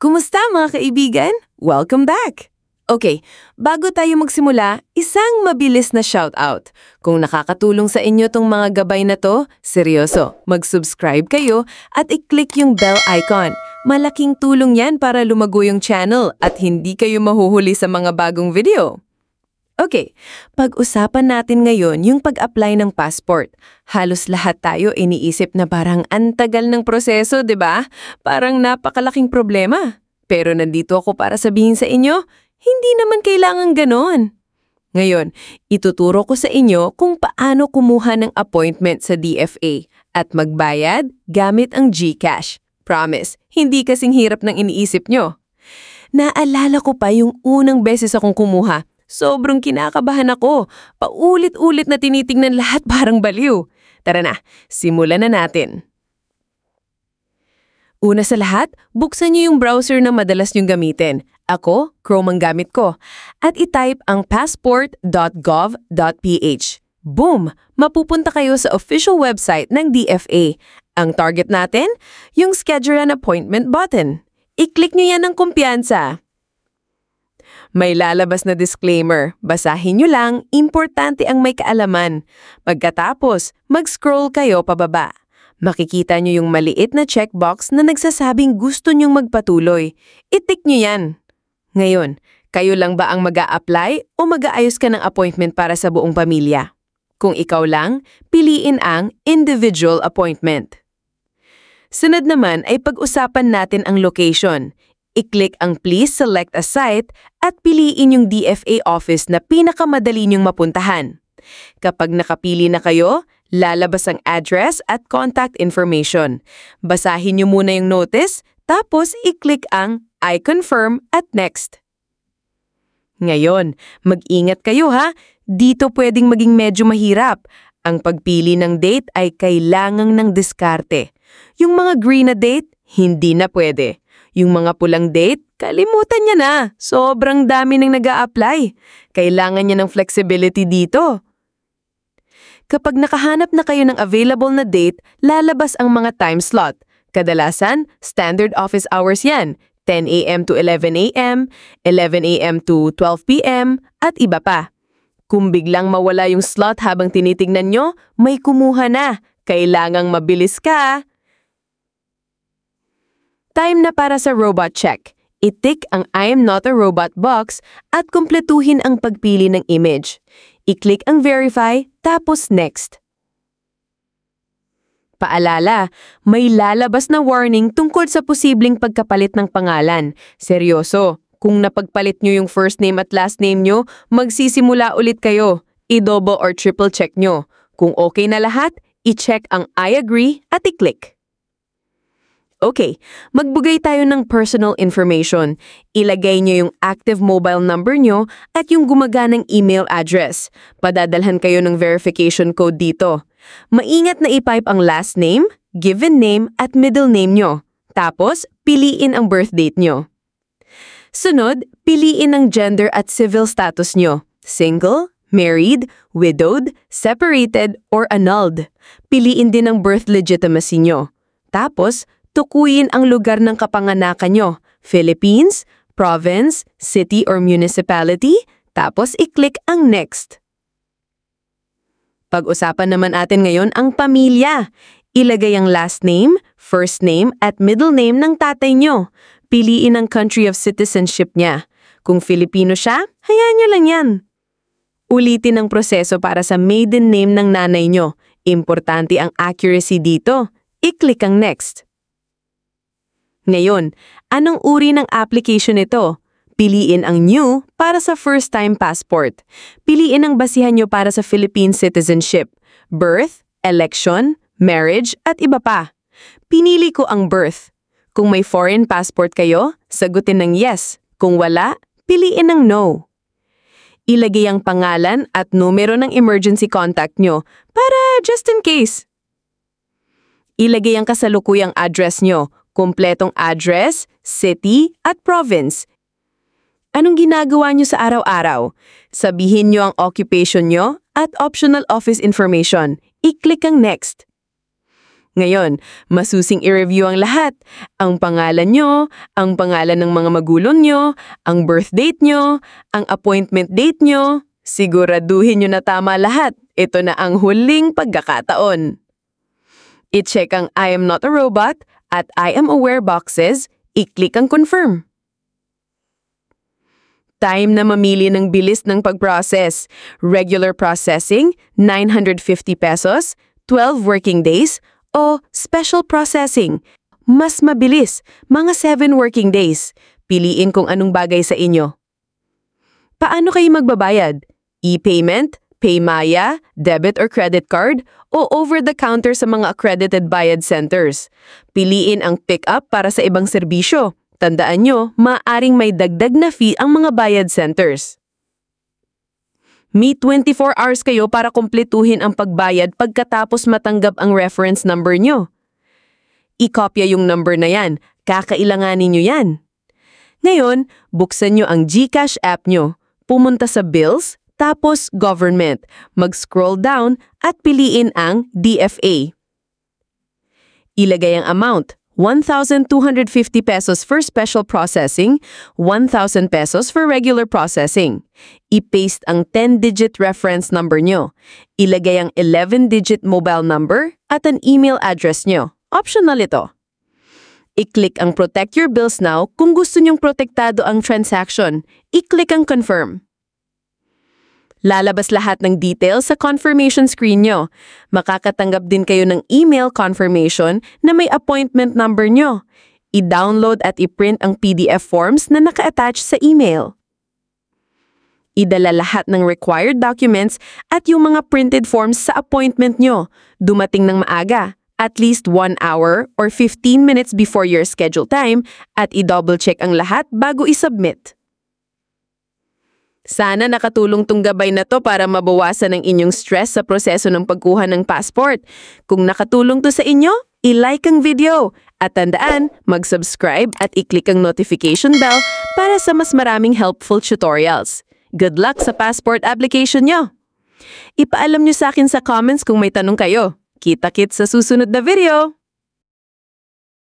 Kumusta mga kaibigan? Welcome back! Okay, bago tayo magsimula, isang mabilis na shoutout. Kung nakakatulong sa inyo tong mga gabay na to, seryoso, mag-subscribe kayo at i-click yung bell icon. Malaking tulong yan para lumago yung channel at hindi kayo mahuhuli sa mga bagong video. Okay, pag-usapan natin ngayon yung pag-apply ng passport. Halos lahat tayo iniisip na parang antagal ng proseso, di ba? Parang napakalaking problema. Pero nandito ako para sabihin sa inyo, hindi naman kailangan ganon. Ngayon, ituturo ko sa inyo kung paano kumuha ng appointment sa DFA at magbayad gamit ang GCash. Promise, hindi kasing hirap ng iniisip nyo. Naalala ko pa yung unang beses akong kumuha. Sobrang kinakabahan ako. Paulit-ulit na tinitingnan lahat parang baliw. Tara na, simulan na natin. Una sa lahat, buksan niyo yung browser na madalas niyong gamitin. Ako, Chrome ang gamit ko. At i-type ang passport.gov.ph. Boom! Mapupunta kayo sa official website ng DFA. Ang target natin, yung Schedule an Appointment button. I-click niyo yan ng kumpiyansa. May lalabas na disclaimer. Basahin nyo lang, importante ang may kaalaman. Pagkatapos, mag-scroll kayo pababa. Makikita nyo yung maliit na checkbox na nagsasabing gusto nyong magpatuloy. I-tick nyo yan. Ngayon, kayo lang ba ang mag-a-apply o mag-aayos ka ng appointment para sa buong pamilya? Kung ikaw lang, piliin ang individual appointment. Sunod naman ay pag-usapan natin ang location. I-click ang Please Select a Site at piliin yung DFA office na pinakamadali nyong mapuntahan. Kapag nakapili na kayo, lalabas ang address at contact information. Basahin nyo muna yung notice, tapos i-click ang I confirm at next. Ngayon, mag-ingat kayo ha, dito pwedeng maging medyo mahirap. Ang pagpili ng date ay kailangang ng diskarte. Yung mga green na date, hindi na pwede. Yung mga pulang date, kalimutan niya na. Sobrang dami nang nag-a-apply. Kailangan niya ng flexibility dito. Kapag nakahanap na kayo ng available na date, lalabas ang mga time slot. Kadalasan, standard office hours yan. 10 a.m. to 11 a.m., 11 a.m. to 12 p.m., at iba pa. Kung biglang mawala yung slot habang tinitingnan nyo, may kumuha na. Kailangang mabilis ka. Time na para sa robot check. I-tick ang I am not a robot box at kumpletuhin ang pagpili ng image. I-click ang verify, tapos next. Paalala, may lalabas na warning tungkol sa posibleng pagkapalit ng pangalan. Seryoso, kung napagpalit nyo yung first name at last name nyo, magsisimula ulit kayo. I-double or triple check nyo. Kung okay na lahat, i-check ang I agree at i-click. Okay, magbigay tayo ng personal information. Ilagay nyo yung active mobile number nyo at yung gumaganang email address. Padadalhan kayo ng verification code dito. Maingat na i-type ang last name, given name at middle name nyo. Tapos, piliin ang birth date nyo. Sunod, piliin ang gender at civil status nyo. Single, married, widowed, separated, or annulled. Piliin din ang birth legitimacy nyo. Tapos, tukuyin ang lugar ng kapanganakan nyo, Philippines, province, city or municipality, tapos i-click ang next. Pag-usapan naman natin ngayon ang pamilya. Ilagay ang last name, first name at middle name ng tatay nyo. Piliin ang country of citizenship niya. Kung Filipino siya, hayaan nyo lang yan. Ulitin ang proseso para sa maiden name ng nanay nyo. Importante ang accuracy dito. I-click ang next. Ngayon, anong uri ng application ito? Piliin ang new para sa first-time passport. Piliin ang basihan nyo para sa Philippine citizenship, birth, election, marriage, at iba pa. Pinili ko ang birth. Kung may foreign passport kayo, sagutin ng yes. Kung wala, piliin ng no. Ilagay ang pangalan at numero ng emergency contact nyo para just in case. Ilagay ang kasalukuyang address nyo, kumpletong address, city, at province. Anong ginagawa nyo sa araw-araw? Sabihin nyo ang occupation nyo at optional office information. I-click ang next. Ngayon, masusing i-review ang lahat. Ang pangalan nyo, ang pangalan ng mga magulang nyo, ang birth date nyo, ang appointment date nyo. Siguraduhin nyo na tama lahat. Ito na ang huling pagkakataon. I-check ang I am not a robot at I am aware boxes. I-click ang confirm. Time na mamili ng bilis ng pag-process. Regular processing, 950 pesos, 12 working days, o special processing, mas mabilis, mga 7 working days. Piliin kung anong bagay sa inyo. Paano kayo magbabayad? E-payment, Paymaya, debit or credit card, o over-the-counter sa mga accredited bayad centers? Piliin ang pick-up para sa ibang serbisyo. Tandaan nyo, maaaring may dagdag na fee ang mga bayad centers. May 24 hours kayo para kumpletuhin ang pagbayad pagkatapos matanggap ang reference number nyo. I-kopya yung number na yan. Kakailanganin nyo yan. Ngayon, buksan nyo ang GCash app nyo. Pumunta sa Bills, tapos Government. Mag-scroll down at piliin ang DFA. Ilagay ang amount. 1,250 pesos for special processing, 1,000 pesos for regular processing. I-paste ang 10-digit reference number nyo. Ilagay ang 11-digit mobile number at an email address nyo. Optional ito. I-click ang Protect Your Bills Now kung gusto nyong protektado ang transaction. I-click ang Confirm. Lalabas lahat ng details sa confirmation screen nyo. Makakatanggap din kayo ng email confirmation na may appointment number nyo. I-download at i-print ang PDF forms na naka-attach sa email. Idala lahat ng required documents at yung mga printed forms sa appointment nyo. Dumating ng maaga, at least 1 hour or 15 minutes before your scheduled time, at i-double check ang lahat bago i-submit. Sana nakatulong tong gabay na to para mabawasan ang inyong stress sa proseso ng pagkuha ng passport. Kung nakatulong to sa inyo, i-like ang video. At tandaan, mag-subscribe at i-click ang notification bell para sa mas maraming helpful tutorials. Good luck sa passport application nyo! Ipaalam nyo sa akin sa comments kung may tanong kayo. Kita-kits sa susunod na video!